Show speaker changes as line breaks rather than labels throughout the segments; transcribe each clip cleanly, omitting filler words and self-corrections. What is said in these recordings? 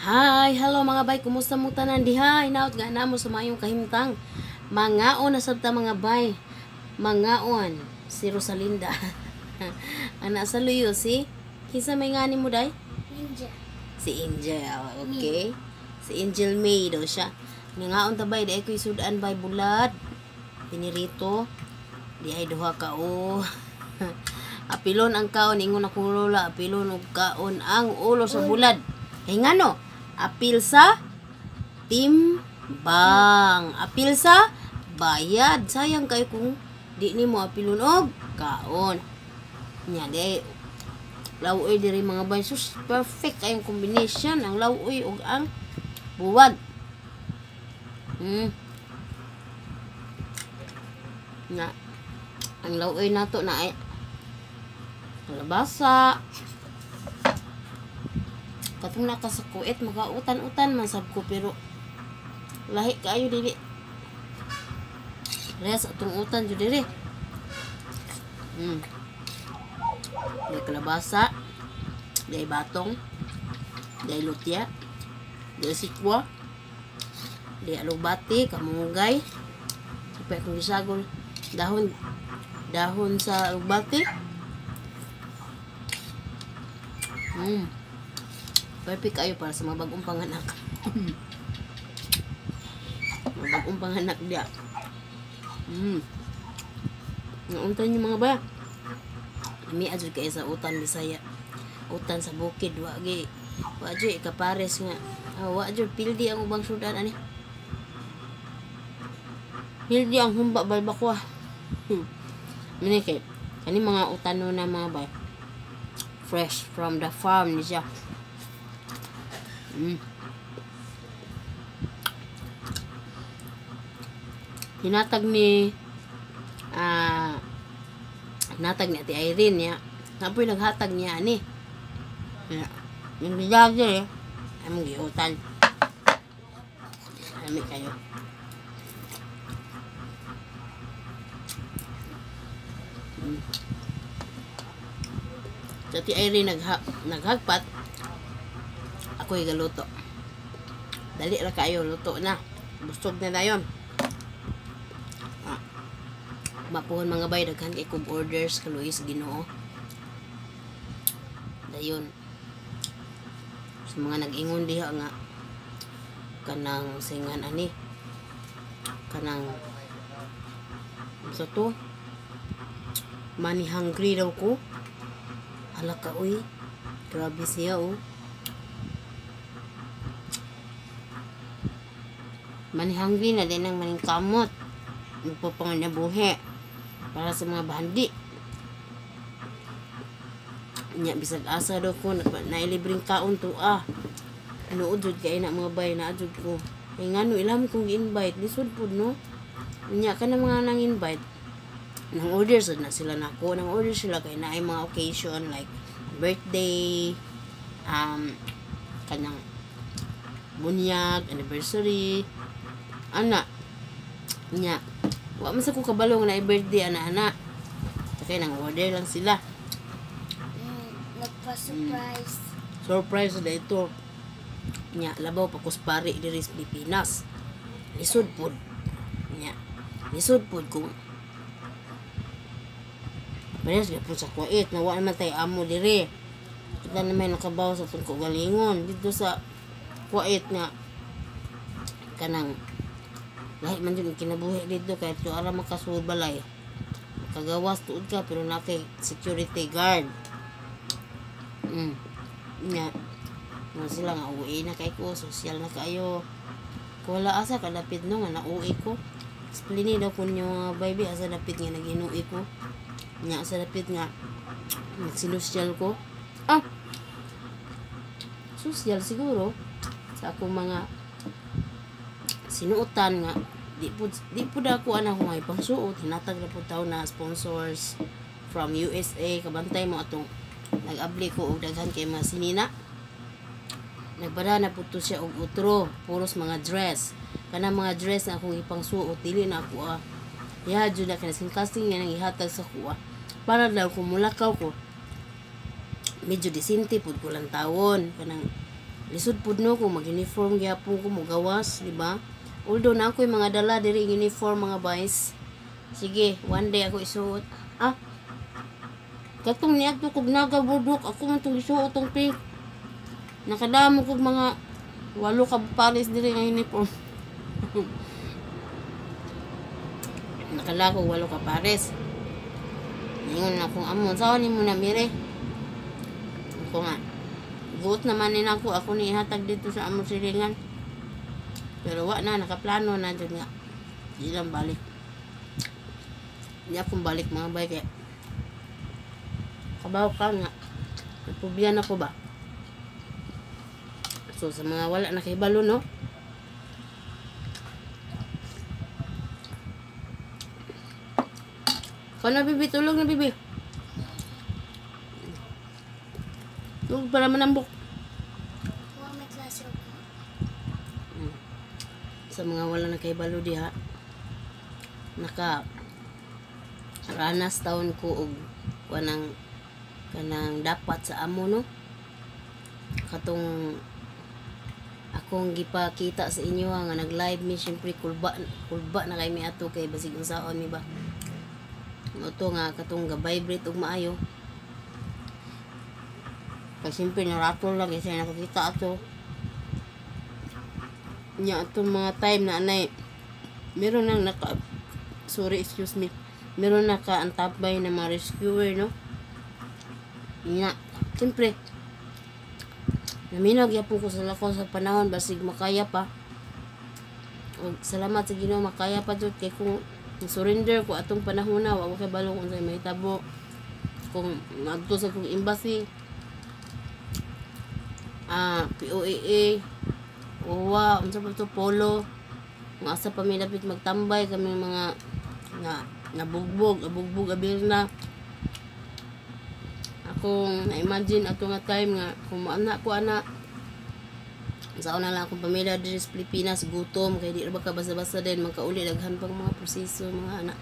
Hi, hello mga bay, kumusta mo tanan diha? Inaot nga na mo sa mayong kahimtang. Mangaon na sabta mga bay. Mangaon si Rosalinda. Anak sa luyo si kinsa may ngani mo day?
Ninja.
Si Angel, okay. Si Angel May daw siya. Nangaon ta bay, di ko'y sudan bay bulad. Pinirito. Di ay duha ka o. Apilon ang kaon ingon ako lola, apilon og kaon ang ulo sa bulad. Kay ngano? Apil sa timbang. Apil sa bayad. Sayang kay kung di nimo apilon og kaon. Nya di laway diri mga bay. Sus, perfect kayong combination ang laway ug ang buwad. Na ang laway nato na ay labasa. Katong nakasakuit magautan-utan man sab ko pero lahi kaayo dili. Res atong utan jud diri. Di kalabasa, di batong, di lutya, di sikwa, di alubati, kamunggay. Supaya kung gisagol dahon sa alubati. Perfect kayo para sa mga bagong panganak. Mga bagong panganak dia. Nauntan yung mga ba? May adjud kayo sa utan Bisaya. Utan sa bukid. Wagi kapares nga. Wajud pildi ang ubang sudan ani. Pildi ang humba balbakwa. Mini kay kani mga utan na mga ba? Fresh from the farm ni siya. Hinatag ni Ate Irene ya. Napoy naghatag niya ani. Yung bigage among giutan. Ami kayo. Ate Irene naghagpat. Ako'y galuto. Dali ra kayo, luto na. Busog na dayon. Mapuhon mga bay, daghan kay kog orders kaluoy sa Ginoo. Dayon. Sa mga nag-ingon diha nga kanang singan ani. Kanang sa to. Money hungry daw ko. Hala ka uy. Grabe siya oh. Manihanggi na din ang maning kamot. Magpapangan na buhi. Para sa mga bandi. Nya bisag asa daw ko. Nailibring kaon to Nuod jud kay na mga bay na adjud ko. Kay ngano ilam kong invite lisod pud no. Nya ka na mga nang invite. Nang order sad na sila nako. Nang order sila kay na ay mga occasion like birthday, kanang bunyag, anniversary. Ana nya wa man sa ko kabalo nga na birthday ana kay nang order lang sila.
Nagpa-surprise.
Surprise na ito nya labaw pa kuspari diri sa Pilipinas. Lisod pod nya lisod pod kung pares gyud sa Kuwait na wa man tay amo diri. Kita naman nakabaw sa tungko galingon dito sa Kuwait nga kanang lahi man dyan kinabuhi dito kahit yung ara makasubalay makagawas tuod ka pero na kay security guard nga sila nga uwi na kay ko social na kayo kung wala asa kadapit no nga nauwi ko explain daw kun yung baby asa dapit nga naginuwi ko nya asa dapit nga nagsilusyal ko social siguro sa akong mga sinuotan nga di pud ako ana ko may pangsuot hinatag na pud taw na sponsors from USA kabantay mo atong nag-abli ko og daghan kay mga sinina nagbara na pud to siya og utro puros mga dress kana mga dress na akong ipangsuot dili na ako jud na kanang casting nga nang ihatag sa kuha para daw kung mulakaw ko medyo disente pud ko lang tawon kanang lisod pud no kung mag-uniform gyapon ko mo gawas, di ba? Although na ako yung mga dala diri uniform mga boys. Sige, one day ako isuot. Katong niya to kog nagabudok ako man tong isuot tong pink. Nakadamo kog mga 8 ka pares diri nga uniform. Nakala ko 8 ka pares. Ngayon na kung amon sa ni mo na mire. Ako nga. Buot naman ni ako ni ihatag dito sa among silingan. Pero wa na nakaplano na jud nga. Di lang balik. Di akong balik mga bay kaya kabaw ka nga. Nagpubiyan ako ba? So sa mga wala nakahibalo no. Kano bibi tulog na bibi. Tulog para manambok.
May klase ako.
Sa mga wala nakahibalo diha. Ranas taon ko og kanang dapat sa amo no. Katong akong gipakita sa inyo nga nag-live mi syempre kulba na kay mi ato kay basig unsaon mi ba. Moto nga katong ga-vibrate og maayo. Kasi syempre naratol lang kasi nakakita ato. Nya atong mga time na anay meron nang meron naka-antabay na mga rescuer no. Nya syempre naminag yapon ko sa lakaw sa panahon basig makaya pa. O salamat sa Ginoo makaya pa jud kay kung surrender ko atong panahon na wa ko kay balo kung say mahitabo kung adto sa kong embassy POAA OWA unsa pa to polo kung asa pa mi dapat magtambay kami mga nabugbog abirna. Akong na-imagine ato nga time nga kung maana ko ana sa una lang akong pamilya diri sa Pilipinas gutom kay di ra ba ka basa-basa din magkauli daghan pang mga proseso mga anak.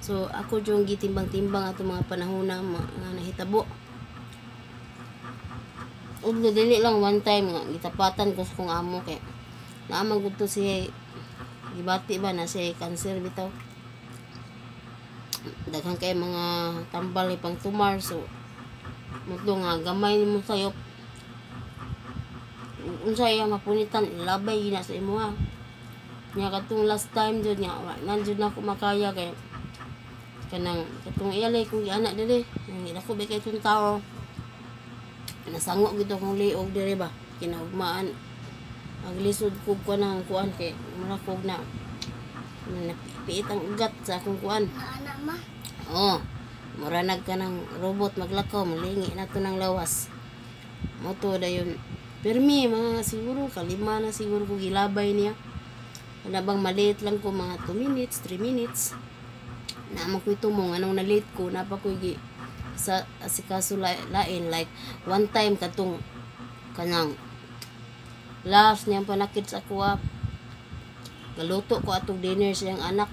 So ako jung gitimbang-timbang ato mga panahon na mga nahitabo. Ug dili lang one time nga gitapatan ko sa kong amo kay naamang gud to siya gibati ba na siya cancer bitaw. Daghan kay mga tambal pang tumor so muto nga gamay mo sayop unsay mapunitan ilabay gina sa imo ha. Nya katong last time jud nya nanjud na ko makaya kay kanang katong iyalay kong anak diri nang ko ba kay tun tao nasango gid akong liog diri ba kinaugmaan ang lisod ko nang kuan kay mura kog na napiit ang ugat sa akong kuan
Anak ma.
mura nagkanang robot maglakaw malingi na to ng lawas mo to dayon permi mga siguro kalima na siguro ko gilabay niya na bang maliit lang ko mga 2 minutes 3 minutes na mo ko ito mo anong na late ko napa ko sa asikaso lain like one time katong kanang last niyang panakit sa kuha galuto ko atong dinner sa iyang anak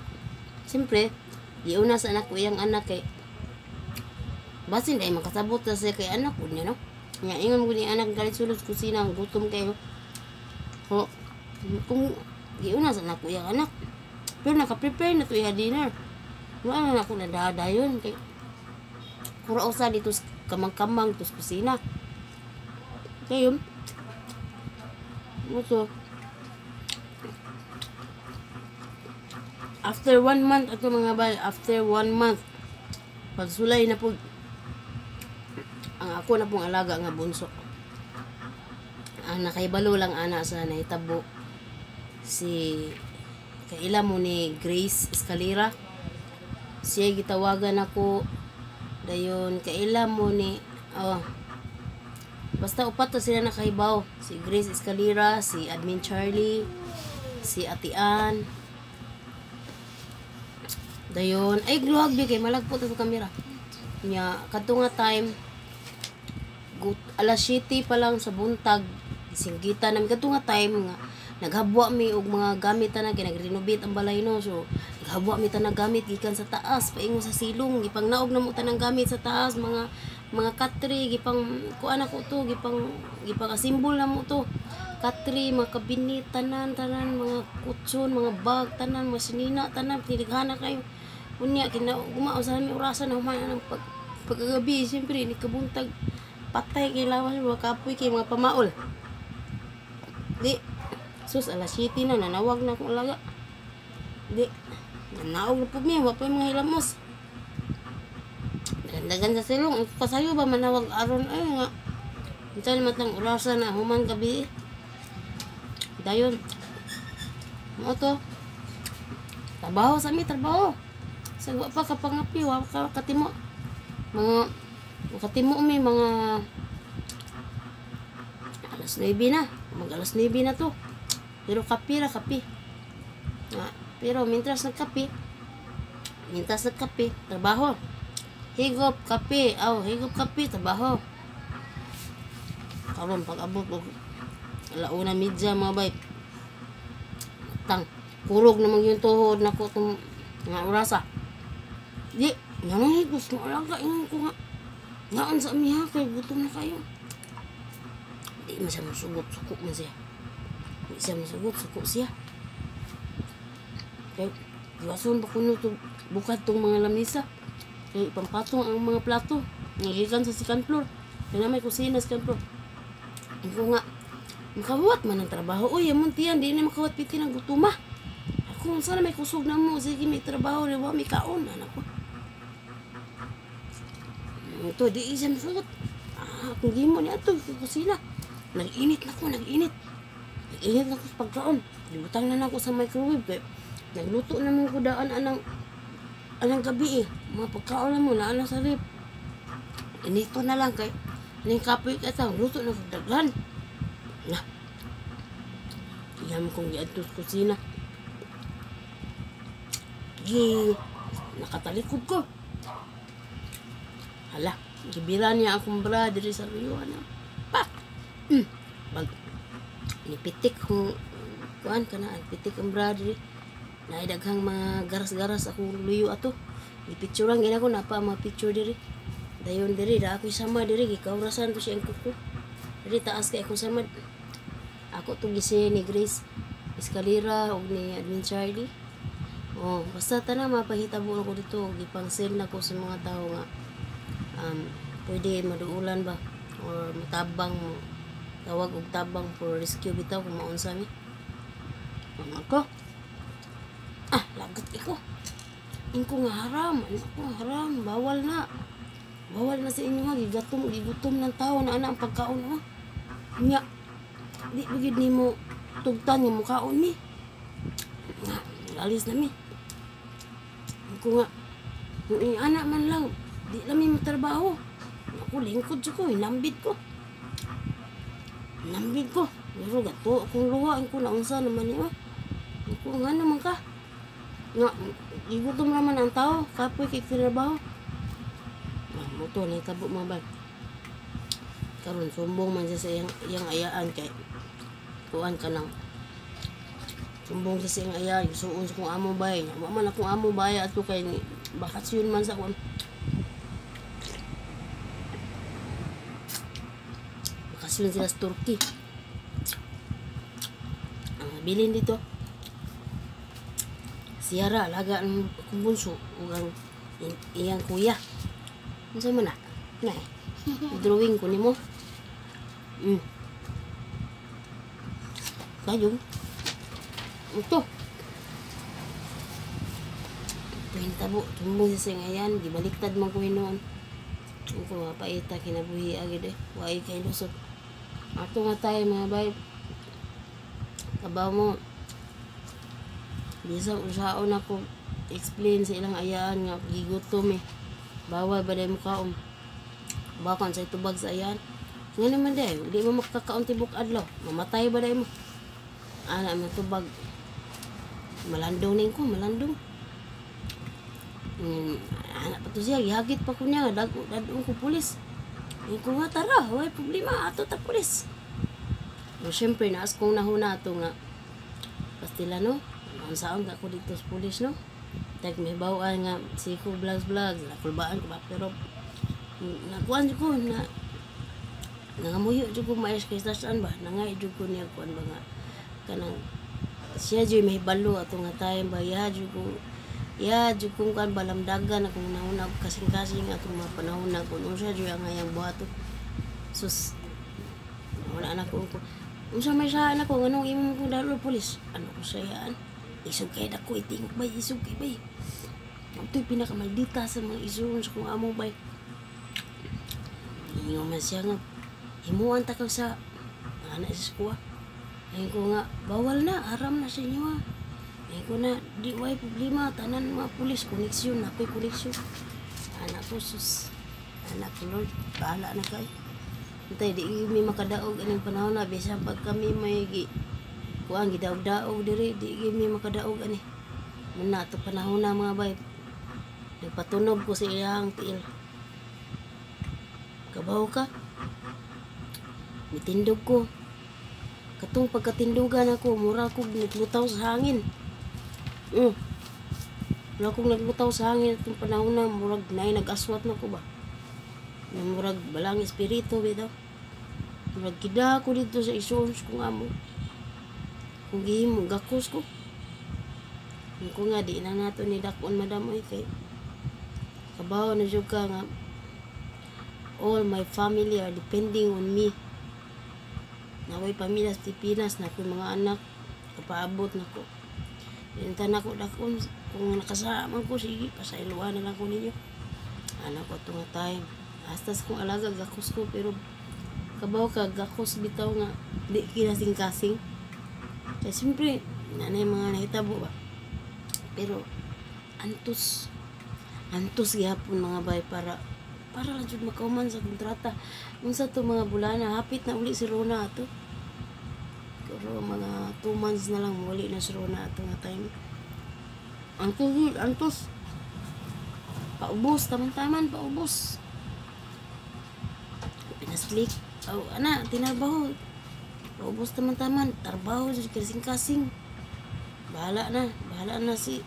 siyempre giuna sa anak ko iyang anak kay basin dahil makasabot na siya kay anak ko niya no nga ingon ko ni anak galit sulod sa kusina gutom kayo kung giuna sa anak ko iyang anak pero nakaprepare na to iya dinner wala na ako nadadayon kay kura usa dito kamang-kamang to sa kusina kayo so after 1 month ato mga bay after 1 month pagsulay na po ang ako na pong alaga nga bunso ang nakaibalo lang ana sa nahitabo si kaila mo ni Grace Escalera siya gitawagan ako dayon kaila mo ni basta upat to sila nakahibaw si Grace Escalera si Admin Charlie si Ate Ann dayon ay gluhag di kay malagpot sa kamera nya kadto nga time alas 7 pa lang sa buntag singgita namin kadto nga time nga naghabwa mi og mga gamit na kay nagrenovate ang balay no so naghabwa mi tanang gamit gikan sa taas paingon sa silong gipang naog na mo tanang gamit sa taas mga katri gipang kuan ako to gipang asimbol na mo to katri, mga kabinit, tanan, mga kutson, mga bag, tanan, mga sinina, tanan, tinighana kayo. Unya, gumao sa namin orasan na humanan ng pagkagabi. Siyempre, ni kabuntag, patay kay lawas, mga kapoy kay mga pamaol. Di, sus, alas 7 na, nanawag na akong alaga. Di, nanaog na po miya, wapay mga hilamos. Dagan sa silong, ito kasayo ba manawag aron, ay nga. Minsan naman tang orasan na human gabi. Dayon. Mo to. Trabaho sa mi, trabaho. Sagwa pa kapangapi, wa ka katimo. Mga katimo mi mga alas 9 na. Mag alas 9 na to. Pero kapi ra kapi. Pero mintras nagkapi, trabaho. Higop kape, higop kape, trabaho. Karon pag abot og alauna midya mga bay. Tang kurog naman yung tuhod nako tong nga orasa. Di, nanahigos mo alaga ingon ko nga. Ngaan sa amiha kay gutom na kayo. Di man siya masugot, suko man siya. Di siya masugot, suko siya. Kaya, iwason pa kuno to bukad tong mga lamisa. Kaya ipampatong ang mga plato. Nagikan sa second floor. Kaya na may kusina sa second floor. Ako nga, makawat man ang trabaho. Uy, amon tiyan, di na makawat piti ng gutuma. Ako, sana may kusog na mo. Sige, may trabaho, di ba? May kaon, anak ko. Ito, di isang sugot. Kung gimo niya ito, kusina. Nag-init na ko, nag-init. Nag-init na ko sa pagkaon. Libutang na ako sa microwave. Kaya, nagluto na mong kudaan anang gabi eh. Mga pagkaon na mo, naana sa rip. Inito na lang kay ning kapoy ka ito, luto na daghan. Na. Iyam kong giadto sa kusina. Nakatalikod ko. Hala, gibira niya akong bra diri sa riyuan. Pak! Bag, nipitik kong kuan ka na, pitik ang bra diri. Naidaghang mga garas-garas akong luyo ato. Ipicturean gina ko na pa mga picture diri. Dayon diri da ako sama diri gikaurasan to siya ang kuko. Diri taas kay ako sama. Ako to gisi ni Grace Escalera ug ni Admin Charlie. Basta tanang mapahitabo ako dito, gipang-send na ko sa mga tao nga pwede maduulan ba or matabang tawag og tabang for rescue bitaw kung maunsa mi. Ako. Lagot ko. Ingko nga haram. Haram. Bawal na. Bawal na sa inyo nga. Gigutom ng tao na ana ang pagkaon ha. Nga. Di bigid ni mo tugtan yung mukhaon mi. Nga. Alis na mi. Ingko nga. Kung anak man lang. Di lang mi matrabaho. Ako lingkod siya ko. Inambit ko. Pero gato. Kung luha. Ingko na unsa naman niyo. Ingko nga naman ka. Nga, igutom naman ang tao, kapoy kay trabaho. Moto na itabo mga bag. Karon sumbong man siya sa iyang ayaan kay kuan ka nang sumbong siya sa iyang ayaan, suon sa kong amo bay. Man akong amo bay ato kay bakasyon man sa kuan. Bakasyon sila sa Turkey. Ang bilin dito. Siyara, alaga ng kumbunso o ang iyang kuya. Ano mo na? Drawing ko ni mo. Kayong. Ito. Tuwing tabo, tumbong sa singayan, gibaliktad man ko noon. Ang ko mapaita, kinabuhi agad eh. Huwag kayo lusot. Ato nga tayo mga bay. Kabaw mo. Bisa usaon ako explain sa ilang ayaan nga gigutom eh. Bawal ba dahil mukhaon? Bakon sa itubag sa ayaan. Nga naman dahil, hindi mo makakaon tibok adlaw. Mamatay ba dahil mo? Ana mo tubag. Malandong na ko, malandong. Anak pa to siya, gihagit pa ko niya. Dadong ko pulis. Hindi ko nga tara, huwag problema. Ato ta pulis. O syempre, naas kong nahuna ito nga. Pastilano. Ang saan ka ko dito sa pulis, no? Tag may bawaan nga, siko vlogs, nakulbaan ko ba, pero nakuhan ko na nangamuyo jud ko maayos kay saan ba nangay jud ko niya kuan ba nga kanang siya jud mahibalo atong nga time ba ya jud kung kan balamdagan akong nauna kasing-kasing atong mga panahon na kung siya jud ang ayang buhaton sus wala na ko unsa may saan ako nganong imong ko dalo pulis ano ko sayaan isog kay dako itingog bay isog kay bay ito'y pinakamaldita sa mga isog sa kung amo bay inyo man siya nga himuan ta ka sa anak sa eskwela. Ayun ko nga, bawal na, haram na sa inyo ha. Ayun ko na, di way problema, tanan mga pulis, koneksyon, ako'y koneksyon. Anak ko, sus, anak ko Lord, bahala na kayo. Antay, di kami makadaog anong panahon na, bisa pag kami may kuang gidaog-daog diri, di kami makadaog ani. Muna, ito panahon na mga bay, nagpatunog ko sa iyang tiil. Kabaw ka? Mitindog ko. Katong pagkatindugan ako, mura akong naglutaw sa hangin. Mura akong naglutaw sa hangin itong panahon na murag na nag-aswat na ko ba. Na murag balang espiritu bitaw. Murag gida ako dito sa isons kung amo. Kung gihimo, gakos ko. Kung ko nga, di na nato ni dakon madam oy kay kabaw na jud ka nga all my family are depending on me. Naway pamilya sa Pilipinas na akong mga anak kapaabot na ko. Binta na ko dakon kung nakasama ko sige pasailuan na lang ko ninyo. Anak ko itong time. Astas kong alaga gakos ko pero kabaw ka gakos bitaw nga di kinasing-kasing. Kaya siyempre nanay mga nahitabo ba. Pero antos gihapon mga bay para lang jud makauman sa kontrata. Unsa to mga bulana hapit na uli si Rona ato. Pero mga 2 months na lang uli na si Rona ato nga time. Antos. Paubos taman-taman paubos. Pinaslik. Ana tinabaho. Paubos taman-taman trabaho jud kasing-kasing. Bahala na si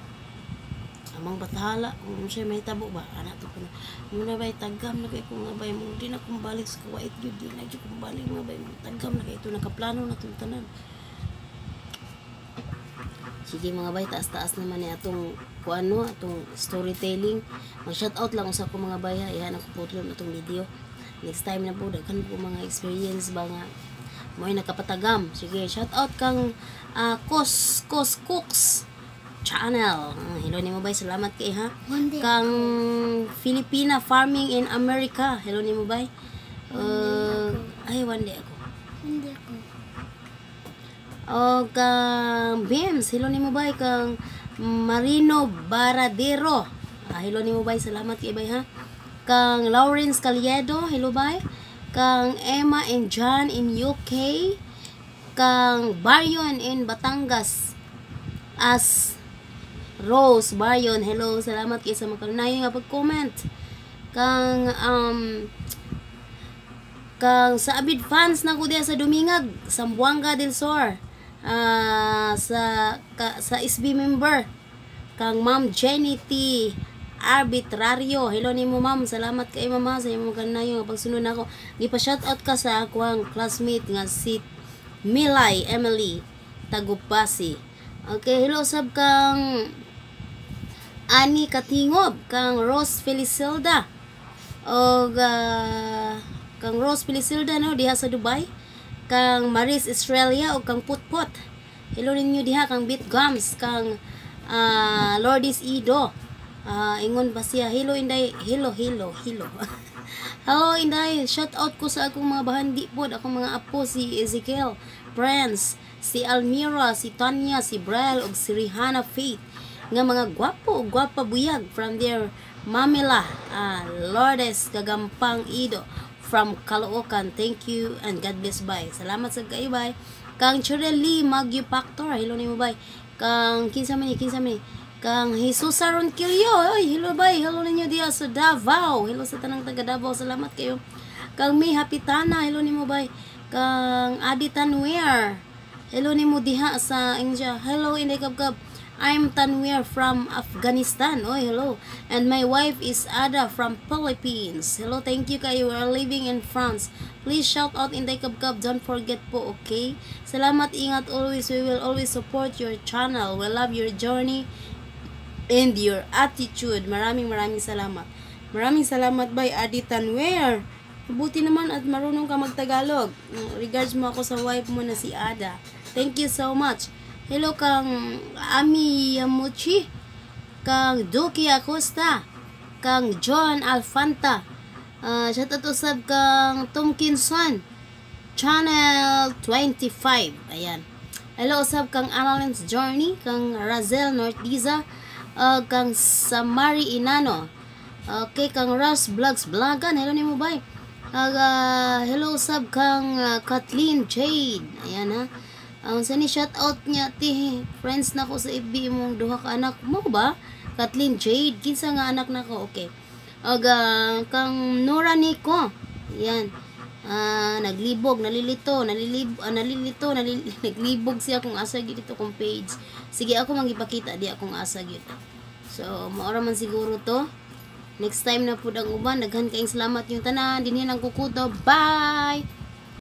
amang batahala kung siya may tabo ba anak to ko na muna bay tagam na kay kung nga bay mo di na kung balik sa kuwait yun di na dyan kung balik nga bay mo tagam na kay ito nakaplano na itong tanan. Sige mga bay taas naman ni atong kuano atong storytelling mag shoutout lang sa ko mga bay ha ihan ako putlon atong video next time na po daghan po mga experience ba nga mo'y nakapatagam. Sige shoutout kang Kos Cooks channel. Hello ni mo bay, salamat kay ha. Kang Filipina Farming in America. Hello ni mo bay. Ay one day ako.
Hindi ako.
Kang Bims, hello ni mo bay kang Marino Baradero. Hello ni mo bay, salamat kay bay ha. Kang Lawrence Caliedo, hello bay. Kang Emma and John in UK. Kang Baryon in Batangas. As Rose Baryon, hello, salamat kay sa makanunayo nga pag-comment. Kang sa avid fans na ko diya sa Dumingag, Sambuanga del Sur, sa SB member, kang Ma'am Jenny T. Arbitrario, hello ni mo ma'am, salamat kay mama sa imong makanunayo nga pagsunod nako. Gipa shoutout ka sa akong classmate nga si Milay Emily Tagupasi. Okay, hello sab kang Ani Katingob, kang Rose Felicilda, o kang Rose Felicilda no diha sa Dubai, kang Maris Australia o kang Putput. Hello ninyo diha kang Bit Gums, kang Lourdes Ido. Ingon ba siya? Hello Inday, hello. Hello Inday, shout out ko sa akong mga bahandi pod, akong mga apo si Ezekiel, Prince, si Almira, si Tanya, si Brel ug si Rihanna Faith nga mga gwapo ug gwapa buyag from their Mamila, Lourdes Gagampang Ido from Caloocan. Thank you and God bless bye. Salamat sa kayo bye. Kang Chireli Magyu Factor, hello nimo bye. Kang kinsa man ni kang Jesus Aron Kilyo, hello bye. Hello ninyo diha sa Davao. Hello sa tanang taga Davao. Salamat kayo. Kang May Hapitana, hello nimo bye. Kang Adi Tanwer, hello nimo diha sa India. Hello Inday Kabkab. I'm Tanwir from Afghanistan. Oh, hello. And my wife is Ada from Philippines. Hello, thank you kayo. We are living in France. Please shout out in Kabkab. Don't forget po, okay? Salamat, ingat always. We will always support your channel. We love your journey and your attitude. Maraming salamat. Maraming salamat by Adi Tanwir. Buti naman at marunong ka magtagalog. Regards mo ako sa wife mo na si Ada. Thank you so much. Hello kang Ami Yamuchi, kang Duki Acosta, kang John Alfanta. Shout out usab kang Tomkinson, Channel 25. Ayan. Hello usab kang Annalyn's Journey, kang Razel Nortiza, kang Samari Inano. Okay, kang Ras Vlogs Vlogan. Hello nimo bay. Hello sab kang Kathleen Jade. Ayan ha. Sa ni shout out niya ti friends na ko sa FB mong duha ka anak mo ba? Kathleen Jade, kinsa nga anak nako? Okay. Kang Nora Nico. Ayan. Naglibog, naglibog siya kung asa gyud dito kong page. Sige ako magipakita di akong asa gyud. So, maora man siguro to. Next time na po ang uban, daghan kayong salamat yung tanan. Dinhi lang kukuto. Bye!